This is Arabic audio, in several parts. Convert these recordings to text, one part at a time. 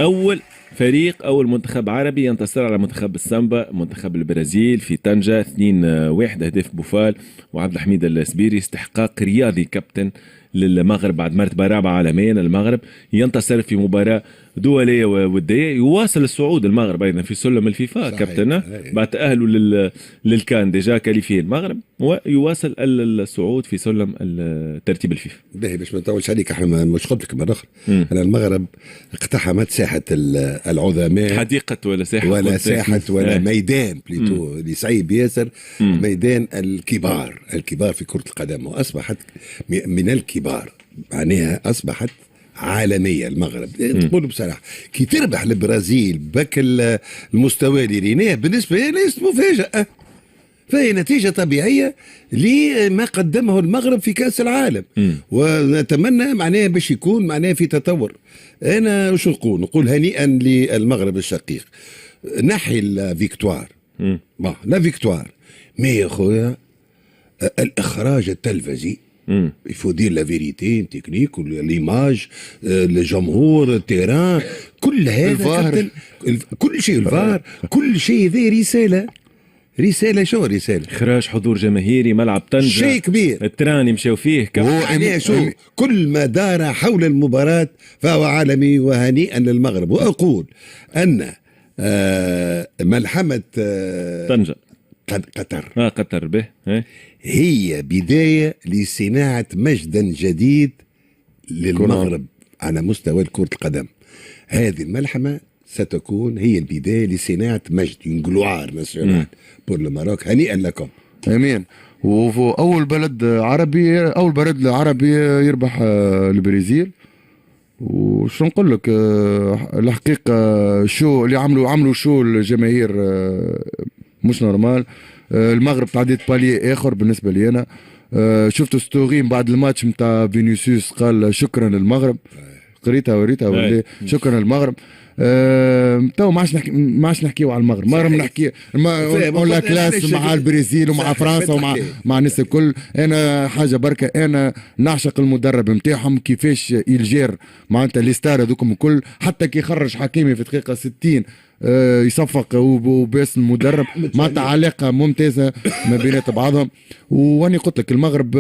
أول منتخب عربي ينتصر على منتخب السامبا منتخب البرازيل في طنجة 2-1 أهداف بوفال وعبد الحميد السبيري. استحقاق رياضي كابتن للمغرب بعد مرتبة رابعة عالميا. المغرب ينتصر في مباراة دولية ودية. يواصل الصعود المغرب أيضا في سلم الفيفا كابتن بعد تأهلوا للكان ديجا كاليفيه المغرب ويواصل الصعود في سلم الترتيب الفيفا. باهي باش ما نطولش عليك احنا مش قلت لك مرة أخرى أنا المغرب اقتحمت ساحة العظماء حديقة ولا ساحة ولا ميدان بليتو اللي صعيب ياسر ميدان الكبار في كرة القدم وأصبحت من الكبار معناها أصبحت عالمية. المغرب تقول بصراحة كي تربح البرازيل بك المستوى اللي ريناه بالنسبة لي ليست مفاجأة فهي نتيجة طبيعية لما قدمه المغرب في كأس العالم ونتمنى معناها باش يكون معناها في تطور. أنا وش نقول هنيئا للمغرب الشقيق. نحي الفيكتوار لا فيكتوار مي يا خويا الإخراج التلفزي يفودير لا فيريتي تكنيك ليماج الجمهور التيران كل هذا كل شيء الفار كل شيء ذي رسالة شو رسالة إخراج حضور جماهيري ملعب طنجة شيء كبير التراني مشاو فيه شو كل ما دار حول المباراة فهو عالمي وهنيئا للمغرب. وأقول أن ملحمة طنجة قطر به هي بداية لصناعة مجد جديد للمغرب على مستوى كرة القدم. هذه الملحمة ستكون هي البداية لصناعة مجد ينجلوار ناسيونال بور الماروك. هنيئا لكم. امين. وأول بلد عربي يربح البرازيل. وشو نقول لك الحقيقة شو اللي عملوا شو الجماهير مش نورمال. المغرب تعديت بالي اخر بالنسبه لي انا. شفت ستوريم بعد الماتش نتاع فينيسيوس قال شكرا للمغرب. قريتها وريتها شكرا للمغرب. تو ما عادش نحكيو على المغرب نحكي ولا كلاس مع البرازيل ومع فرنسا ومع الناس الكل. انا حاجه بركه انا نعشق المدرب نتاعهم كيفاش يلجير معناتها لي ستار هذوكم الكل حتى كي خرج حكيمي في دقيقه 60 يصفق وباس المدرب معناتها علاقه ممتازه ما بينات بعضهم. واني قلت لك المغرب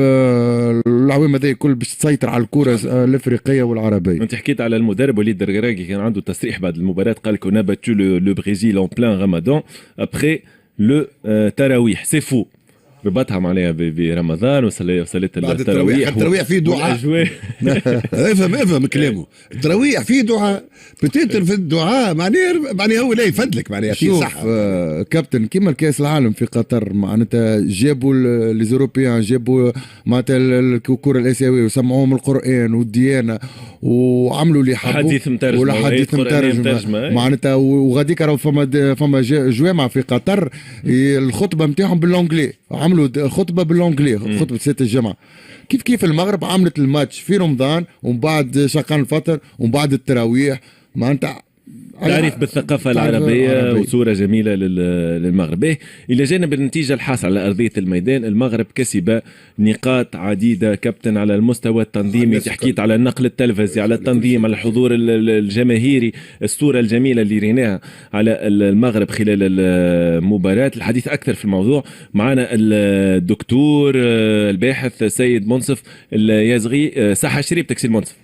العوام هذا الكل باش تسيطر على الكره الافريقيه والعربيه. انت حكيت على المدرب وليد درغراغي كان عنده تصريح بعد المباراه قال كنا باتو لو بريزيل اون بلان رمضان ابخي لو تراويح سي فو ربطها معناها برمضان وصلت التراويح فيه دعاء افهم كلامه. التراويح فيه دعاء بتتر في الدعاء معناها هو لا يفدلك معناها فيه صح. كابتن كيما الكاس العالم في قطر معناتها جابوا لي زوروبيان جابوا معناتها الكره الاسيويه وسمعوهم القران والديانه وعملوا اللي حبوا حديث مترجم معناتها وغاديك راهو فما جوامع في قطر الخطبه نتاعهم بالانجلي عملوا خطبه بالانجلي خطبه سيد الجمعه. كيف المغرب عملت الماتش في رمضان ومن بعد شقان الفطر ومن بعد التراويح معناتها تعرف بالثقافة العربية وصورة جميلة للمغرب. إلى جانب النتيجة الحاصلة على أرضية الميدان المغرب كسب نقاط عديدة كابتن على المستوى التنظيمي. تحكيت على النقل التلفزي على التنظيم على الحضور الجماهيري الصورة الجميلة اللي ريناها على المغرب خلال المباراة. الحديث أكثر في الموضوع معنا الدكتور الباحث سيد منصف اليازغي. صحة شريبتك سيد منصف.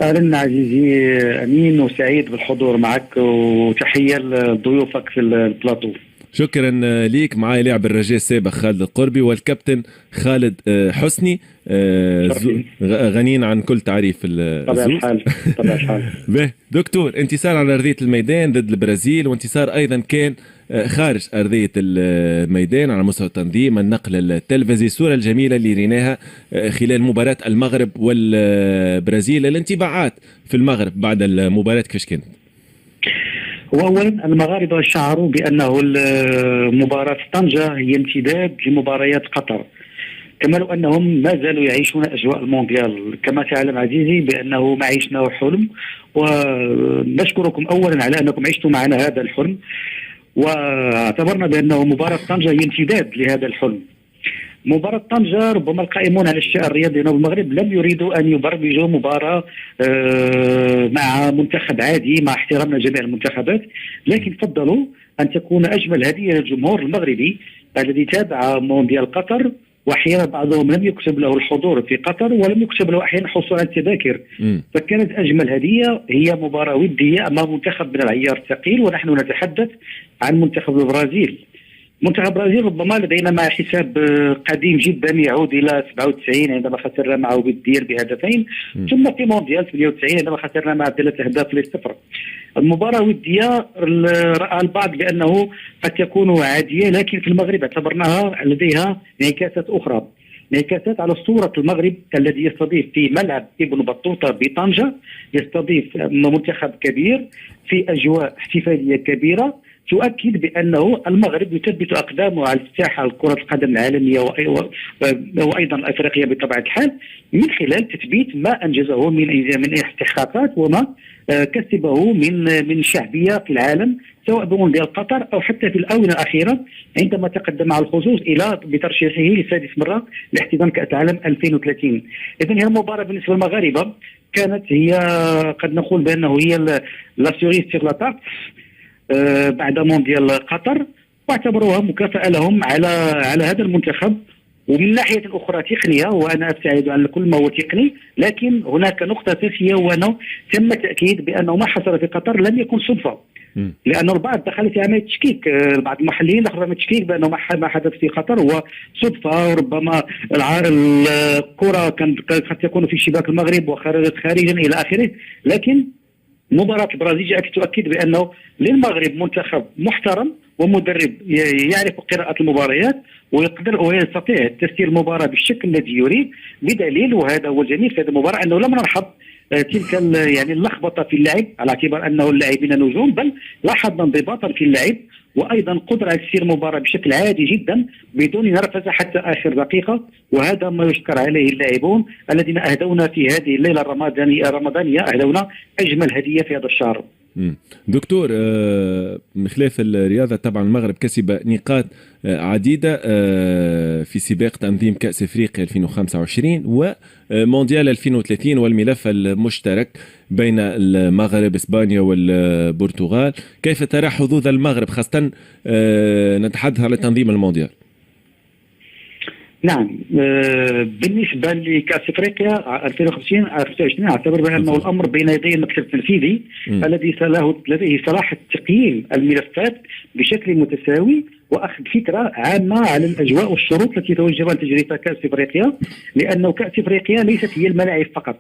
أهلا عزيزي أمين وسعيد بالحضور معك وتحية لضيوفك في البلاطو. شكرا ليك. معايا لاعب الرجاء السابق خالد القربي والكابتن خالد حسني غنيين عن كل تعريف طبعا الحال. دكتور انتصار على أرضية الميدان ضد البرازيل وانتصار أيضا كان خارج أرضية الميدان على مستوى التنظيم النقل التلفزي الصورة الجميلة اللي ريناها خلال مباراة المغرب والبرازيل. الانطباعات في المغرب بعد المباراة كيفاش كانت؟ وأولا المغاربة شعروا بأنه مباراة طنجة هي امتداد لمباريات قطر كما لو أنهم ما زالوا يعيشون أجواء المونديال. كما تعلم عزيزي بأنه ما عيشناه حلم ونشكركم أولا على أنكم عشتوا معنا هذا الحلم واعتبرنا بأنه مباراة طنجة هي امتداد لهذا الحلم. مباراة طنجة ربما القائمون على الشأن الرياضي هنا بالمغرب لم يريدوا أن يبرمجوا مباراة مع منتخب عادي مع احترامنا جميع المنتخبات، لكن فضلوا أن تكون أجمل هدية للجمهور المغربي الذي تابع مونديال قطر، واحيانا بعضهم لم يكتب له الحضور في قطر ولم يكتب له احيانا حصول على التذاكر. فكانت اجمل هديه هي مباراه وديه امام منتخب من العيار الثقيل، ونحن نتحدث عن منتخب البرازيل. منتخب البرازيل ربما لدينا مع حساب قديم جدا يعود الى 97 عندما خسرنا معه بالدير بهدفين، ثم في مونديال 98 عندما خسرنا مع 3 أهداف ل0. المباراه وديه راى البعض بانه قد تكون عاديه، لكن في المغرب اعتبرناها لديها انعكاسات اخرى، انعكاسات على صوره المغرب الذي يستضيف في ملعب ابن بطوطه بطنجه، يستضيف منتخب كبير في اجواء احتفاليه كبيره تؤكد بأنه المغرب يثبت أقدامه على الساحة كرة القدم العالمية وأيضا الأفريقية بطبيعة الحال، من خلال تثبيت ما أنجزه من استحقاقات وما كسبه من شعبية في العالم، سواء بمونديال قطر أو حتى في الآونة الأخيرة عندما تقدم على الخصوص إلى بترشيحه لسادس مرة لاحتضان كأس العالم 2030. إذن هي المباراة بالنسبة للمغاربة كانت هي قد نقول بأنه هي لا سوريس سيغ لا تارت بعد مونديال قطر، واعتبروها مكافأة لهم على هذا المنتخب. ومن ناحية أخرى تقنية، وأنا أبتعد عن كل ما هو تقني، لكن هناك نقطة أساسية وأنه تم تأكيد بأنه ما حصل في قطر لم يكن صدفة، لأن البعض دخل في عملية تشكيك، بعض المحللين دخلوا في عملية تشكيك بأنه ما حدث في قطر هو صدفة، ربما الكرة قد تكون في شباك المغرب وخرجت خارجا إلى آخره. لكن مباراة البرازيل جاءت تؤكد بأنه للمغرب منتخب محترم ومدرب يعرف قراءة المباريات ويقدر ويستطيع تسيير المباراة بالشكل الذي يريد، بدليل وهذا هو الجميل في هذه المباراة أنه لم نرحب تلك يعني اللخبطة في اللعب على اعتبار أنه اللاعبين نجوم، بل لاحظنا انضباطا في اللعب وأيضا قدرة على تسيير المباراة بشكل عادي جدا بدون نرفزة حتى آخر دقيقة، وهذا ما يشكر عليه اللاعبون الذين أهدونا في هذه الليلة الرمضانية أهدونا أجمل هدية في هذا الشهر. دكتور، من خلاف الرياضة طبعا المغرب كسب نقاط عديدة في سباق تنظيم كأس افريقيا 2025 ومونديال 2030 والملف المشترك بين المغرب اسبانيا والبرتغال. كيف ترى حظوظ المغرب خاصة نتحدث على تنظيم المونديال؟ نعم، بالنسبة لكأس افريقيا 2025 اعتبر بأنه الأمر بين يدي المكتب التنفيذي الذي لديه صلاح تقييم الملفات بشكل متساوي واخذ فكره عامه على الاجواء والشروط التي يتوجب ان تجري كاس افريقيا، لانه كاس افريقيا ليست هي الملاعب فقط.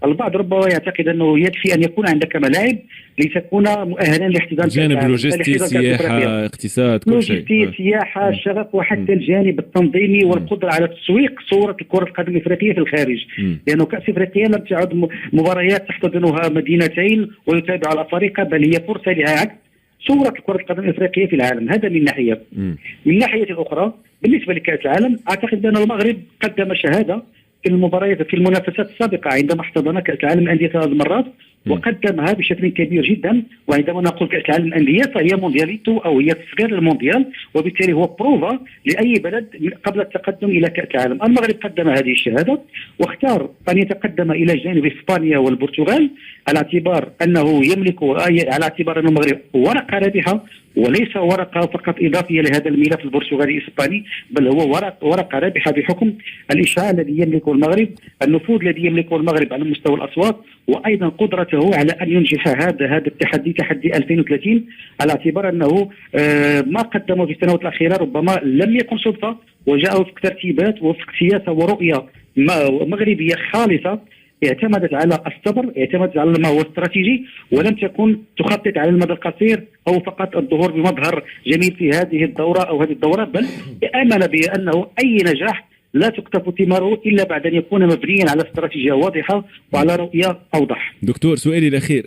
البعض ربما يعتقد انه يكفي ان يكون عندك ملاعب لتكون مؤهلا لاحتضان جانب لوجستي، سياحه، اقتصاد، كل شيء، لوجستي، سياحه، الشغف، وحتى الجانب التنظيمي والقدره على تسويق صوره كره القدم الافريقيه في الخارج، لانه كاس افريقيا لم تعد مباريات تحتضنها مدينتين ويتابع الافارقه، بل هي فرصه لعكس صورة كرة القدم الإفريقية في العالم. هذا من ناحية. من ناحية أخرى بالنسبة لكأس العالم أعتقد بأن المغرب قدم شهادة في المباريات في المنافسات السابقة عندما احتضن كأس العالم للأندية 3 مرات، وقدمها بشكل كبير جدا. وعندما نقول كأس العالم للأندية فهي موندياليتو أو هي تصغير المونديال، وبالتالي هو بروفا لأي بلد قبل التقدم إلى كأس العالم. المغرب قدم هذه الشهادة واختار أن يتقدم إلى جانب إسبانيا والبرتغال على اعتبار أنه يملك، على اعتبار أن المغرب ورقة رابحة وليس ورقة فقط إضافية لهذا الملف البرتغالي الإسباني، بل هو ورقة رابحة بحكم الإشعاع الذي يملكه المغرب، النفوذ الذي يملكه المغرب على مستوى الأصوات، وأيضا قدرته على أن ينجح هذا التحدي، تحدي 2030، على اعتبار أنه ما قدمه في السنوات الأخيرة ربما لم يكن صدفة، وجاءه وفق ترتيبات وفق سياسة ورؤية مغربية خالصة اعتمدت على الصبر، اعتمدت على ما هو استراتيجي، ولم تكن تخطط على المدى القصير أو فقط الظهور بمظهر جميل في هذه الدورة أو هذه الدورة، بل آمن بأنه أي نجاح لا تكتف ثماره إلا بعد أن يكون مبنيا على استراتيجية واضحة وعلى رؤية أوضح. دكتور، سؤالي الأخير،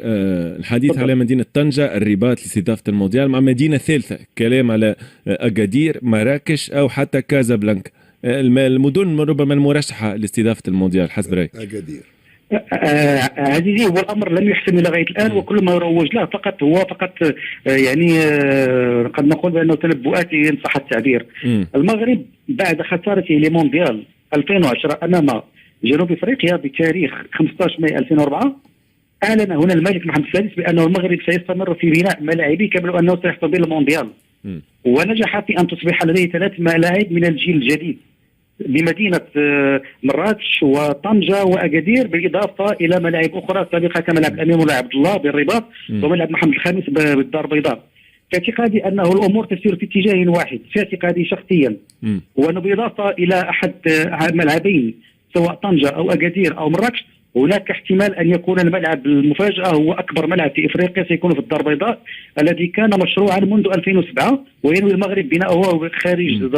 الحديث على مدينة طنجة، الرباط لاستضافة المونديال، مع مدينة ثالثة، كلام على أكادير، مراكش أو حتى كازابلانكا، المدن ربما المرشحة لاستضافة المونديال حسب رأيك؟ أكادير. عزيزي، هو الامر لم يحسم الى غايه الان، وكل ما يروج له فقط يعني قد نقول بانه تنبؤات ان صح التعبير. المغرب بعد خسارته لمونديال 2010 امام جنوب افريقيا بتاريخ 15 مايو 2004 اعلن هنا الملك محمد السادس بانه المغرب سيستمر في بناء ملاعبه كما انه سيحصل به المونديال، ونجح في ان تصبح لديه 3 ملاعب من الجيل الجديد بمدينة مراكش وطنجة وأكادير، بالإضافة إلى ملاعب أخرى سابقة كملعب الأمير مولاي عبد الله بالرباط وملعب محمد الخامس بالدار البيضاء. في اعتقادي أنه الأمور تسير في اتجاه واحد، في اعتقادي شخصيا، وأنه بالإضافة إلى أحد ملعبين سواء طنجة أو أكادير أو مراكش، هناك احتمال أن يكون الملعب المفاجأة هو أكبر ملعب في إفريقيا، سيكون في الدار البيضاء الذي كان مشروعا منذ 2007، وينوي المغرب بناؤه خارج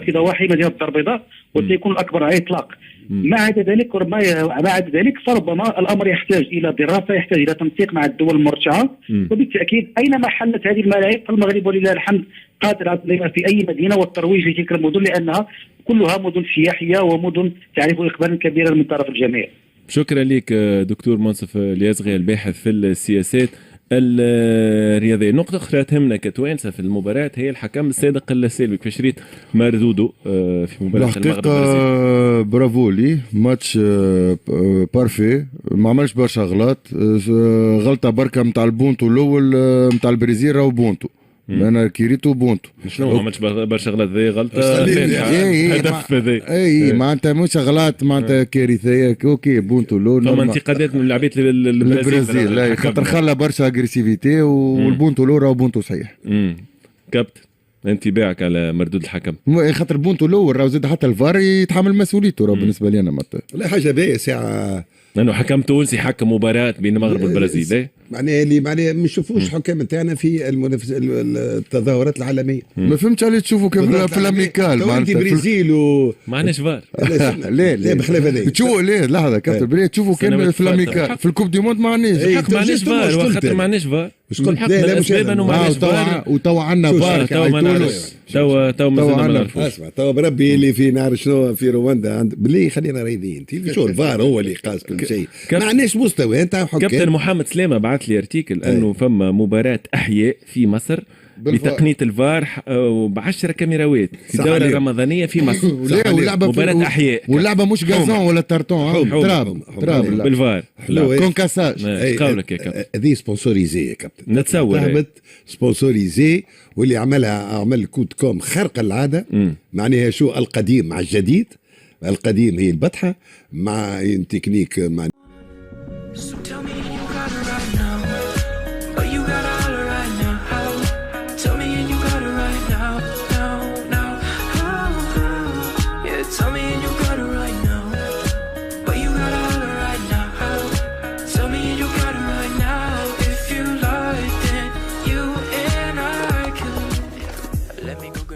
في ضواحي مدينة الدار البيضاء، وسيكون الأكبر على الإطلاق. ما عدا ذلك فربما الأمر يحتاج إلى دراسة، يحتاج إلى تنسيق مع الدول المرشحة، وبالتأكيد أينما حلت هذه الملاعب فالمغرب ولله الحمد قادر على في أي مدينة والترويج لتلك المدن، لأنها كلها مدن سياحية ومدن تعرف إقبالا كبيرا من طرف الجميع. شكرا لك دكتور منصف اليازغي الباحث في السياسات الرياضية. نقطة أخرى تهمنا كتوانسة في المباراة هي الحكم الصادق السلبي في شريط مردوده في مباراة المغرب. برافو لي، ماتش بارفي، ما عملش برشا غلطة بركة نتاع البونتو الأول نتاع البرازيل راهو بونتو، انا كيريتو بونتو شنو ما عملتش برشا غلط، ذي غلطه هدف ذي اي معناتها مش غلط معناتها كارثيه. اوكي بونتو لو فما انتقادات من لعبيه البرازيل خاطر خلى برشا اغريسيفيتي، والبونتو لو راهو بونتو صحيح. كابتن انت باعك على مردود الحكم خاطر بونتو الاول راهو زاد حتى الفار يتحمل مسؤوليته راهو بالنسبه لي انا لا حاجه باهيه ساعه لانه حكم تونسي حكم مباراه بين المغرب والبرازيل. معناها اللي معناها ما نشوفوش حكام نتاعنا في التظاهرات العالميه. ما فهمتش عليه تشوفوا كيف في الامريكال معناتها البرازيل ما عندناش فار. لا بخلاف هذا تشوفوا ليه لحظه كابتن بري تشوفوا كان في الامريكال في الكوب دي موند ما عندناش ما عندناش فار خاطر ما عندناش فار. شكون حق الاسباب انه ما عندناش فار وتوا عندنا فار توا ما نعرفوش. اسمع توا بربي اللي في نعرف شنو في رواندا باللي خلينا رايدين شو الفار هو اللي قاس كل شيء. ما عندناش مستوى انت حكام. كابتن محمد سلامه بعث لي ارتيكل انه فما مباراه احياء في مصر بتقنيه الفار ب10 كاميراوات في دوره رمضانيه في مصر. مباراه احياء واللعبه مش غازون ولا تارتون، تراب بالفار كونكاساج. قولك يا كابتن هذه سبونسوريزي يا كابتن، نتصور سبونسوريزي، واللي عمل كود كوم خارق العاده. معناها شو القديم مع الجديد، القديم هي البطحه مع تكنيك مع Let me go